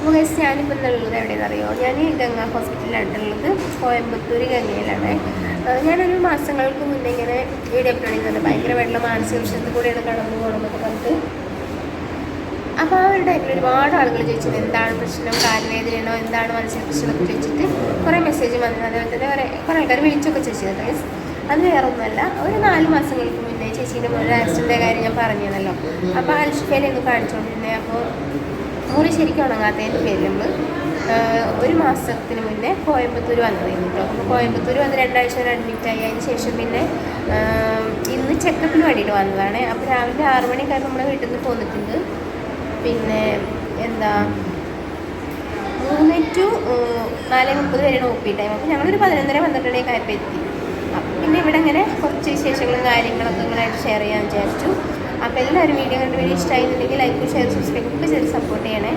അപ്പോൾ ഗൈസ് ഞാനിപ്പോൾ ഉള്ളത് എവിടെയെന്ന് അറിയോ? ഞാൻ ഗംഗ ഹോസ്പിറ്റലിലാണ് ഉള്ളത്, കോയമ്പത്തൂർ ഗംഗയിലാണ്. ഞാനൊരു മാസങ്ങൾക്ക് മുന്നേ ഇങ്ങനെ വീഡിയോ അപ്ലോഡ് ചെയ്യുന്നുണ്ട്, ഭയങ്കരമായിട്ടുള്ള മാനസിക വിഷയത്തിൽ കൂടെയാണ് കടന്നു പോകണമെന്നൊക്കെ പറഞ്ഞിട്ട്. അപ്പോൾ ആ ഒരു ടൈമിൽ ഒരുപാട് ആളുകൾ ചോദിച്ചത് എന്താണ് പ്രശ്നം, കാലുവേദനയാണോ, എന്താണ് മാനസിക പ്രശ്നമൊക്കെ ചോദിച്ചിട്ട് കുറേ മെസ്സേജ് വന്നത്. അതേപോലെ തന്നെ കുറേ ആൾക്കാർ വിളിച്ചൊക്കെ ചോദിച്ചത് ഗൈസ്. അത് വേറെ ഒന്നുമല്ല, ഒരു 4 മാസങ്ങൾക്ക് മുന്നേ ചേച്ചീൻ്റെ മോനൊരു ആക്സിഡൻ്റെ കാര്യം ഞാൻ പറഞ്ഞതല്ലോ. അപ്പോൾ അൽഷിഫയിലൊന്ന് കാണിച്ചുകൊണ്ടിരുന്നത്. അപ്പോൾ മുറി ശരിക്കും ഉണങ്ങാത്തതിൻ്റെ പേരിൽ നമ്മൾ ഒരു മാസത്തിന് മുന്നേ കോയമ്പത്തൂർ വന്നതായിരുന്നു കേട്ടോ. അപ്പോൾ കോയമ്പത്തൂർ വന്ന് 2 ആഴ്ച വരെ അഡ്മിറ്റായി. അതിന് ശേഷം പിന്നെ ഇന്ന് ചെക്കപ്പിന് വേണ്ടിയിട്ട് വന്നതാണ്. അപ്പോൾ രാവിലെ 6 മണിക്കാർ നമ്മുടെ വീട്ടിൽ നിന്ന് പോന്നിട്ടുണ്ട്. പിന്നെ എന്താ 3 to 4:30 വരെയാണ് OP ടൈം. അപ്പോൾ ഞങ്ങളൊരു 11:30-12 ആയപ്പോൾ എത്തി. അപ്പം പിന്നെ ഇവിടെ ഇങ്ങനെ കുറച്ച് വിശേഷങ്ങളും കാര്യങ്ങളൊക്കെ നിങ്ങളായിട്ട് ഷെയർ ചെയ്യാൻ വിചാരിച്ചു. അപ്പോൾ എല്ലാവരും വീഡിയോ കണ്ട് വീഡിയോ ഇഷ്ടമായിരുന്നുണ്ടെങ്കിൽ ലൈക്ക്, ഷെയർ, സബ്സ്ക്രൈബ് ഒക്കെ ചെയ്ത് സപ്പോർട്ട് ചെയ്യണേ.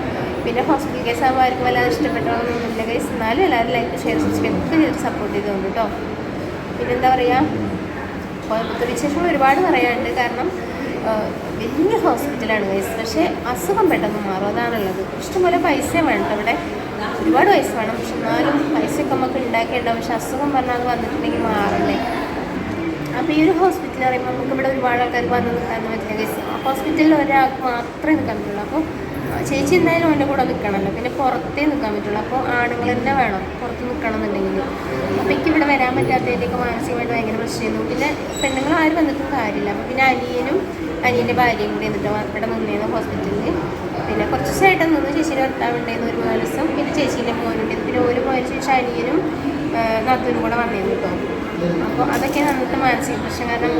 പിന്നെ ഹോസ്പിറ്റൽ കേസ് ആകുമ്പോൾ ആർക്കും വല്ലാതെ ഇഷ്ടപ്പെട്ടൊന്നുമില്ല ഗൈസ്, എന്നാലും എല്ലാവരും ലൈക്ക്, ഷെയർ, സബ്സ്ക്രൈബ് ഒക്കെ ചെയ്ത് സപ്പോർട്ട് ചെയ്തുകൊണ്ട് കേട്ടോ. പിന്നെന്താ പറയുക, കോയമ്പത്തൂർ വിശേഷങ്ങൾ ഒരുപാട് പറയാനുണ്ട്. കാരണം വലിയ ഹോസ്പിറ്റലാണ് ഗൈസ്, പക്ഷേ അസുഖം പെട്ടെന്ന് മാറും, അതാണുള്ളത്. ഇഷ്ടംപോലെ പൈസ വേണം ഇവിടെ, ഒരുപാട് പൈസ വേണം. പക്ഷെ എന്നാലും പൈസയൊക്കെ നമുക്ക് ഉണ്ടാക്കിയിട്ടുണ്ടാവും. പക്ഷെ അസുഖം പറഞ്ഞാൽ അത് വന്നിട്ടുണ്ടെങ്കിൽ മാറണ്ടേ. അപ്പോൾ ഈ ഒരു ഹോസ്പിറ്റൽ പറയുമ്പോൾ നമുക്ക് ഇവിടെ ഒരുപാട് ആൾക്കാർ വന്ന് നിൽക്കാമെന്ന് പറ്റില്ല ഗൈസ്. ഹോസ്പിറ്റലിൽ ഒരാൾക്ക് മാത്രമേ നിൽക്കാൻ പറ്റുള്ളൂ. അപ്പോൾ ചേച്ചി എന്തായാലും അവൻ്റെ കൂടെ നിൽക്കണമല്ലോ, പിന്നെ പുറത്തേ നിൽക്കാൻ പറ്റുള്ളൂ. അപ്പോൾ ആണുങ്ങൾ തന്നെ വേണം പുറത്ത് നിൽക്കണം എന്നുണ്ടെങ്കിൽ. അപ്പോൾ എനിക്ക് ഇവിടെ വരാൻ പറ്റാത്തതിൻ്റെയൊക്കെ മാനസികമായിട്ട് ഭയങ്കര പ്രശ്നമായിരുന്നു. പിന്നെ പെണ്ണുങ്ങൾ ആരും വന്നിട്ടും കാര്യമില്ല. അപ്പോൾ പിന്നെ അനിയൻ്റെ ഭാര്യയും കൂടി എന്നിട്ട് ഇവിടെ നിന്നേന്ന് ഹോസ്പിറ്റലിൽ. പിന്നെ കുറച്ച് ദിവസമായിട്ട് നിന്ന് ചേച്ചീൻ്റെ ഭർത്താവുണ്ടായിരുന്നു ഒരു 4 ദിവസം. പിന്നെ ചേച്ചീൻ്റെ മോനുണ്ടായിരുന്നു. പിന്നെ ഒരു പോയതിന് ശേഷം അനിയനും നാത്തൂനും കൂടെ വന്നിരുന്നു കേട്ടോ. അപ്പോൾ അതൊക്കെ അന്നത്തെ മാനസിക പ്രശ്നം. കാരണം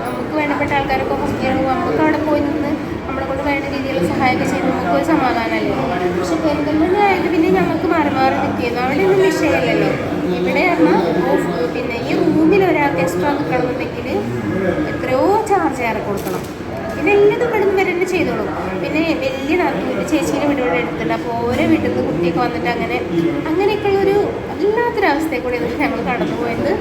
നമുക്ക് വേണ്ടപ്പെട്ട ആൾക്കാരൊക്കെ ഹോസ്പിറ്റലിൽ പോകുമ്പോൾ നമുക്ക് അവിടെ പോയി നിന്ന് നമ്മളെ കൊണ്ട് വേണ്ട രീതിയിലുള്ള സഹായമൊക്കെ ചെയ്ത് നമുക്ക് ഒരു സമാധാനമല്ലേ. പക്ഷെ പെരുന്തൽമണ്ണയായിട്ട് പിന്നെ ഞങ്ങൾക്ക് മാറി നിൽക്കുന്നു. അവിടെ ഒന്നും വിഷയമല്ലല്ലോ. ഇവിടെ പറഞ്ഞാൽ പിന്നെ ഈ റൂമിൽ ഒരാൾക്ക് എക്സ്ട്രാ നിൽക്കണമെന്നുണ്ടെങ്കിൽ എത്രയോ ചാർജ് ഏറെ കൊടുക്കണം. പിന്നെ എല്ലാതും ഇവിടെ നിന്ന് വരെ തന്നെ ചെയ്തോളും. പിന്നെ വലിയ നാത്തൂര് ചേച്ചീനെ വീടുകൂടെ എടുത്തിട്ടുണ്ട്. അപ്പോൾ ഓരോ വീട്ടിൽ നിന്ന് കുട്ടിയൊക്കെ വന്നിട്ട് അങ്ങനെയൊക്കെയുള്ളൊരു വല്ലാത്തൊരവസ്ഥയെ കൂടെ ഞങ്ങൾ കടന്നു പോയത്.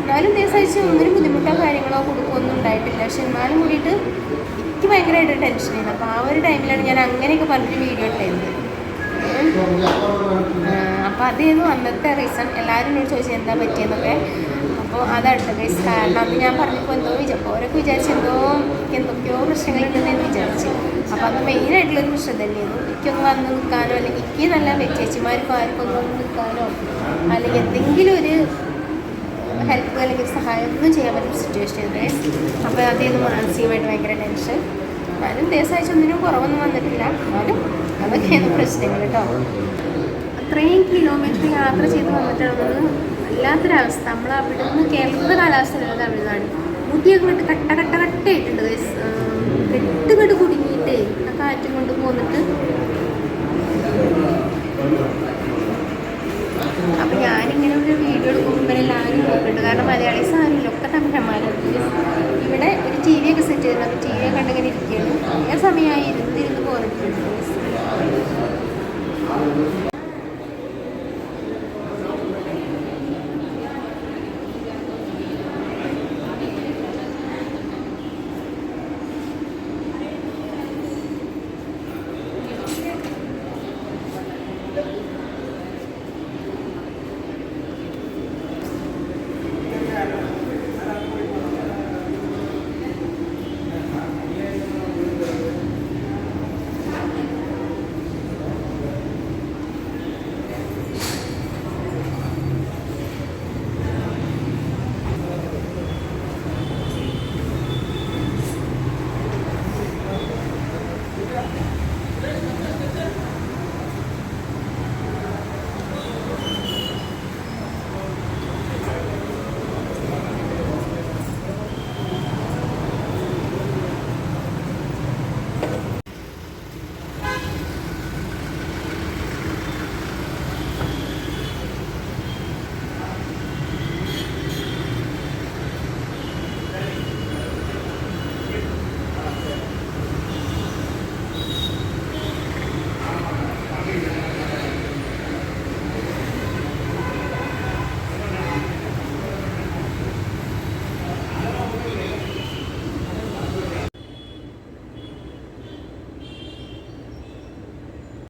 എന്നാലും ദിവസം ഒന്നിനും ബുദ്ധിമുട്ടോ കാര്യങ്ങളോ കൊടുക്കുകയൊന്നും ഉണ്ടായിട്ടില്ല. പക്ഷെ എന്നാലും കൂടിയിട്ട് എനിക്ക് ഭയങ്കരമായിട്ട് ടെൻഷനായിരുന്നു. അപ്പോൾ ആ ഒരു ടൈമിലാണ് ഞാൻ അങ്ങനെയൊക്കെ പറഞ്ഞൊരു വീഡിയോ ഇട്ടായിരുന്നത്. അപ്പോൾ അതായിരുന്നു അന്നത്തെ റീസൺ. എല്ലാവരും എന്നോട് ചോദിച്ചാൽ എന്താ പറ്റിയെന്നൊക്കെ. അപ്പോൾ അതാണ് ഗൈസ്. കാരണം അത് ഞാൻ പറഞ്ഞപ്പോൾ ഓരോക്കെ വിചാരിച്ച് എന്തൊക്കെയോ പ്രശ്നങ്ങളുണ്ടെന്ന് വിചാരിച്ചു. അപ്പോൾ അത് മെയിനായിട്ടുള്ളൊരു പ്രശ്നം തന്നെയായിരുന്നു. എനിക്കൊന്ന് വന്ന് നിൽക്കാനോ അല്ലെങ്കിൽ എനിക്ക് നല്ല ചേച്ചിമാർക്കോ ആർക്കൊന്നും വന്ന് നിൽക്കാനോ അല്ലെങ്കിൽ എന്തെങ്കിലും ഒരു ഹെൽപ്പ് അല്ലെങ്കിൽ സഹായം ഒന്നും ചെയ്യാൻ പറ്റുന്ന സിറ്റുവേഷൻ ഗൈസ്. അപ്പോൾ അതായിരുന്നു മാനസികമായിട്ട് ഭയങ്കര ടെൻഷൻ. എന്നാലും ദിവസമാഴ്ച ഒന്നിനും കുറവൊന്നും വന്നിട്ടില്ല. എന്നാലും അതൊക്കെയാണ് പ്രശ്നങ്ങൾ കേട്ടോ. അത്രയും കിലോമീറ്റർ യാത്ര ചെയ്ത് വന്നിട്ടുള്ളത് വല്ലാത്തൊരവസ്ഥ. നമ്മൾ അവിടെ നിന്ന് കേരളത്തിലെ കാലാവസ്ഥയിലുള്ളത് തമിഴ്നാട് മുടിയൊക്കെ കട്ട കട്ട കട്ടയായിട്ടുണ്ട് ഗൈസ്. കെട്ടുകെട്ട് കുടുങ്ങിയിട്ട് ആ കാറ്റും കൊണ്ട് പോന്നിട്ട്